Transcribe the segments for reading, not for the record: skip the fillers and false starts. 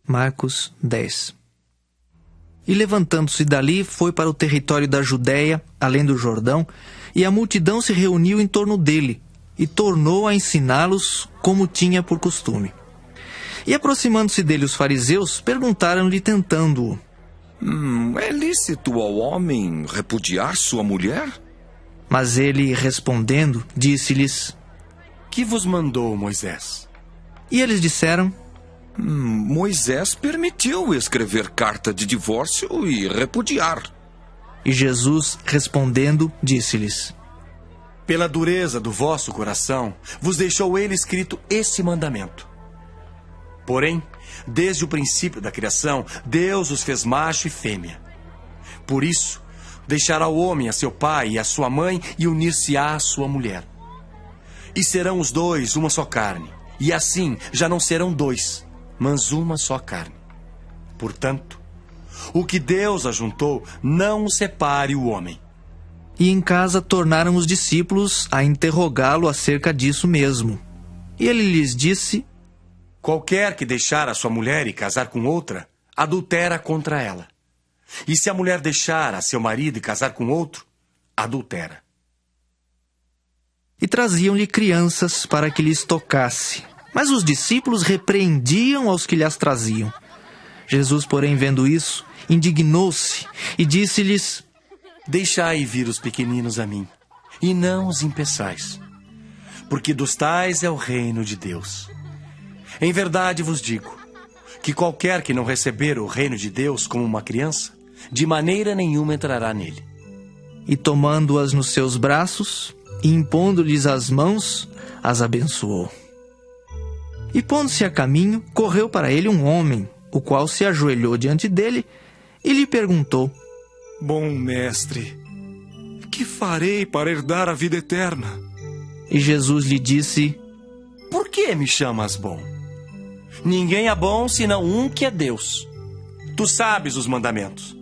Marcos 10. E levantando-se dali, foi para o território da Judéia, além do Jordão, e a multidão se reuniu em torno dele, e tornou a ensiná-los como tinha por costume. E aproximando-se dele os fariseus, perguntaram-lhe tentando-o: É lícito ao homem repudiar sua mulher? Mas ele, respondendo, disse-lhes: Que vos mandou Moisés? E eles disseram: Moisés permitiu escrever carta de divórcio e repudiar. E Jesus, respondendo, disse-lhes: Pela dureza do vosso coração, vos deixou ele escrito esse mandamento. Porém, desde o princípio da criação, Deus os fez macho e fêmea. Por isso, deixará o homem a seu pai e a sua mãe e unir-se-á à sua mulher. E serão os dois uma só carne. E assim já não serão dois, mas uma só carne. Portanto, o que Deus ajuntou, não o separe o homem. E em casa tornaram os discípulos a interrogá-lo acerca disso mesmo. E ele lhes disse: Qualquer que deixar a sua mulher e casar com outra, adultera contra ela. E se a mulher deixar a seu marido e casar com outro, adultera. E traziam-lhe crianças para que lhes tocasse. Mas os discípulos repreendiam aos que lhes traziam. Jesus, porém, vendo isso, indignou-se e disse-lhes: Deixai vir os pequeninos a mim, e não os impeçais, porque dos tais é o reino de Deus. Em verdade vos digo, que qualquer que não receber o reino de Deus como uma criança, de maneira nenhuma entrará nele. E tomando-as nos seus braços, e impondo-lhes as mãos, as abençoou. E pondo-se a caminho, correu para ele um homem, o qual se ajoelhou diante dele e lhe perguntou: Bom mestre, que farei para herdar a vida eterna? E Jesus lhe disse: Por que me chamas bom? Ninguém é bom senão um que é Deus. Tu sabes os mandamentos: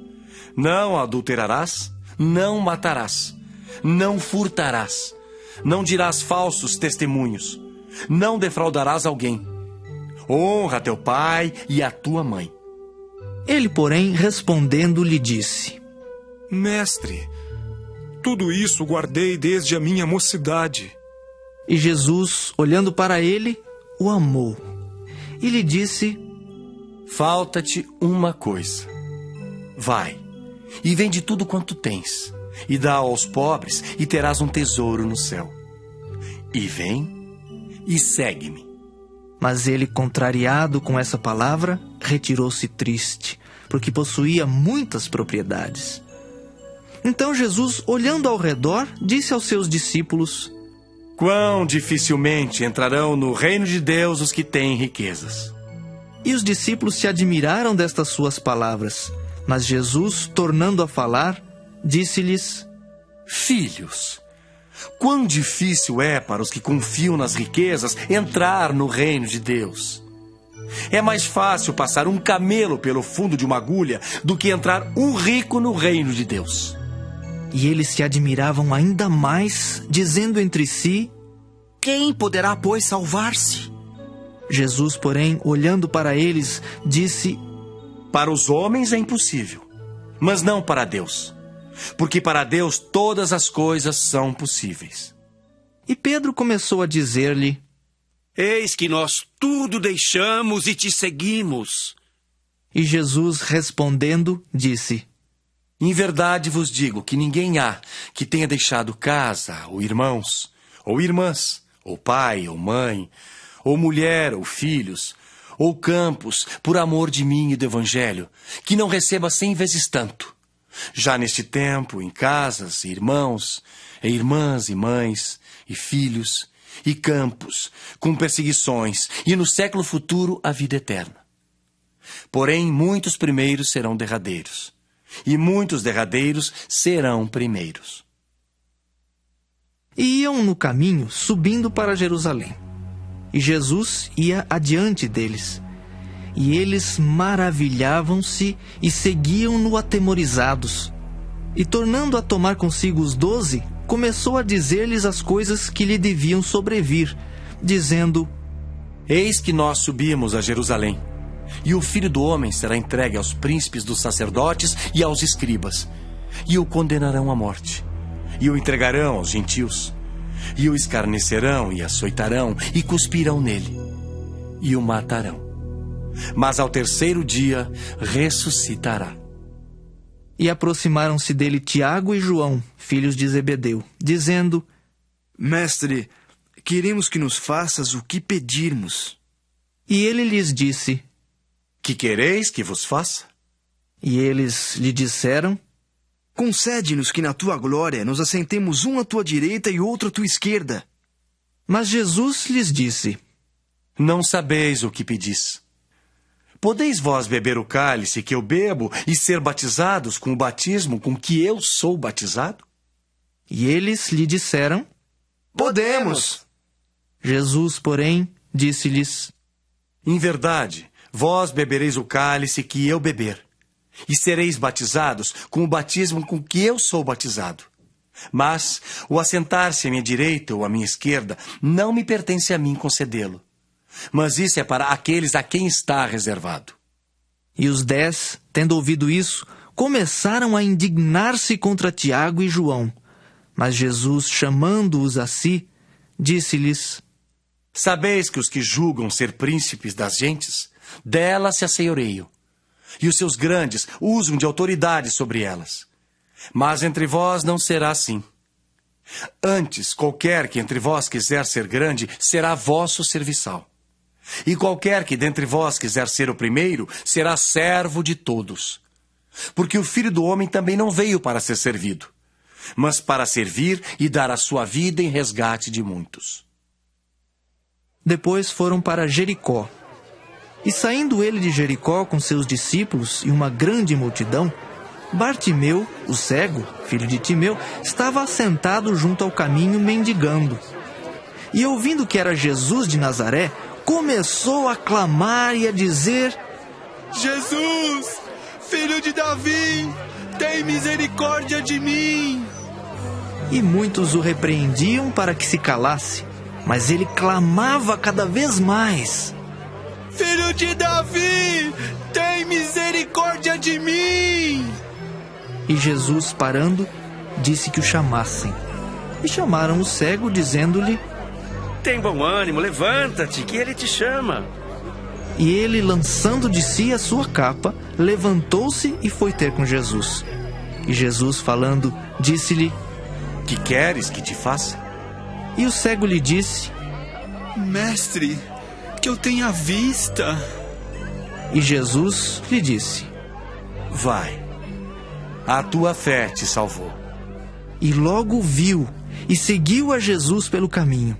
não adulterarás, não matarás, não furtarás, não dirás falsos testemunhos, não defraudarás alguém. Honra teu pai e a tua mãe. Ele, porém, respondendo, lhe disse: Mestre, tudo isso guardei desde a minha mocidade. E Jesus, olhando para ele, o amou. E lhe disse: Falta-te uma coisa. Vai, e vende tudo quanto tens, e dá aos pobres, e terás um tesouro no céu. E vem, e segue-me. Mas ele, contrariado com essa palavra, retirou-se triste, porque possuía muitas propriedades. Então Jesus, olhando ao redor, disse aos seus discípulos: Quão dificilmente entrarão no reino de Deus os que têm riquezas. E os discípulos se admiraram destas suas palavras. Mas Jesus, tornando a falar, disse-lhes: Filhos, quão difícil é para os que confiam nas riquezas entrar no reino de Deus. É mais fácil passar um camelo pelo fundo de uma agulha do que entrar um rico no reino de Deus. E eles se admiravam ainda mais, dizendo entre si: Quem poderá, pois, salvar-se? Jesus, porém, olhando para eles, disse: Para os homens é impossível, mas não para Deus, porque para Deus todas as coisas são possíveis. E Pedro começou a dizer-lhe: Eis que nós tudo deixamos e te seguimos. E Jesus, respondendo, disse: Em verdade vos digo que ninguém há que tenha deixado casa, ou irmãos, ou irmãs, ou pai, ou mãe, ou mulher, ou filhos, ou campos, por amor de mim e do Evangelho, que não receba 100 vezes tanto. Já neste tempo, em casas, irmãos, e irmãs, e mães, e filhos, e campos, com perseguições, e no século futuro a vida eterna. Porém, muitos primeiros serão derradeiros, e muitos derradeiros serão primeiros. E iam no caminho, subindo para Jerusalém. E Jesus ia adiante deles. E eles maravilhavam-se e seguiam-no atemorizados. E tornando a tomar consigo os 12, começou a dizer-lhes as coisas que lhe deviam sobrevir, dizendo: Eis que nós subimos a Jerusalém, E o Filho do Homem será entregue aos príncipes dos sacerdotes e aos escribas, e o condenarão à morte, e o entregarão aos gentios, e o escarnecerão e açoitarão, e cuspirão nele, e o matarão. Mas ao terceiro dia ressuscitará. E aproximaram-se dele Tiago e João, filhos de Zebedeu, dizendo: Mestre, queremos que nos faças o que pedirmos. E ele lhes disse: Que quereis que vos faça? E eles lhe disseram: Concede-nos que na tua glória nos assentemos um à tua direita e outro à tua esquerda. Mas Jesus lhes disse: Não sabeis o que pedis. Podeis vós beber o cálice que eu bebo e ser batizados com o batismo com que eu sou batizado? E eles lhe disseram: Podemos. Jesus, porém, disse-lhes: Em verdade, vós bebereis o cálice que eu beber, e sereis batizados com o batismo com que eu sou batizado. Mas o assentar-se à minha direita ou à minha esquerda não me pertence a mim concedê-lo. Mas isso é para aqueles a quem está reservado. E os 10, tendo ouvido isso, começaram a indignar-se contra Tiago e João. Mas Jesus, chamando-os a si, disse-lhes: Sabeis que os que julgam ser príncipes das gentes, delas se assenhoreiam, e os seus grandes usam de autoridade sobre elas. Mas entre vós não será assim. Antes, qualquer que entre vós quiser ser grande, será vosso serviçal. E qualquer que dentre vós quiser ser o primeiro, será servo de todos. Porque o Filho do Homem também não veio para ser servido, mas para servir e dar a sua vida em resgate de muitos. Depois foram para Jericó. E saindo ele de Jericó com seus discípulos e uma grande multidão, Bartimeu, o cego, filho de Timeu, estava assentado junto ao caminho mendigando. E ouvindo que era Jesus de Nazaré, começou a clamar e a dizer: Jesus, filho de Davi, tem misericórdia de mim. E muitos o repreendiam para que se calasse, mas ele clamava cada vez mais: Filho de Davi, tem misericórdia de mim. E Jesus, parando, disse que o chamassem. E chamaram o cego, dizendo-lhe: Tem bom ânimo, levanta-te, que ele te chama. E ele, lançando de si a sua capa, levantou-se e foi ter com Jesus. E Jesus, falando, disse-lhe: Que queres que te faça? E o cego lhe disse: Mestre, que eu tenha vista. E Jesus lhe disse: Vai, a tua fé te salvou. E logo viu e seguiu a Jesus pelo caminho.